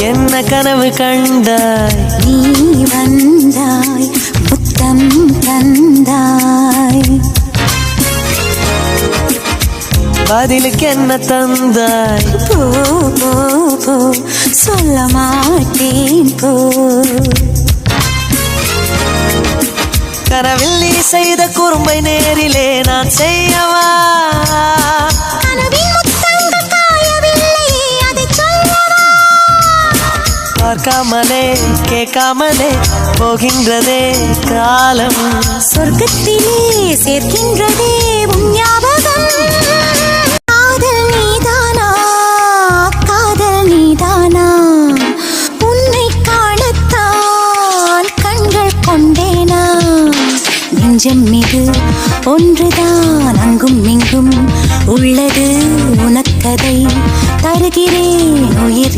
என்ன கனவு கண்டாய்? நீ வந்தாய், முத்தம் தந்தாய், பதிலுக்கு என்ன தந்தாய்? போ போ போ, சொல்ல மாட்டேன் போ. கனவில் நீ செய்த குறும்பை நேரிலே நான் செய்யவா? கனவின் முத்தங்கள் காயவில்லையே, அதை சொல்லவா? பார்க்காமலே கேட்காமலே போகின்றதே காலம், சொர்க்கத்திலே சேர்க்கின்றதே உன் ஞாபகம். காதல் நீதானா, காதல் நீதானா, உன்னை காணத்தான் கண்கள் கொண்டேனா. நெஞ்சம் மீது ஒன்றுதான் அங்கும் இங்கும் உள்ளது, உனக்கதை தருகிறேன் உயிர்.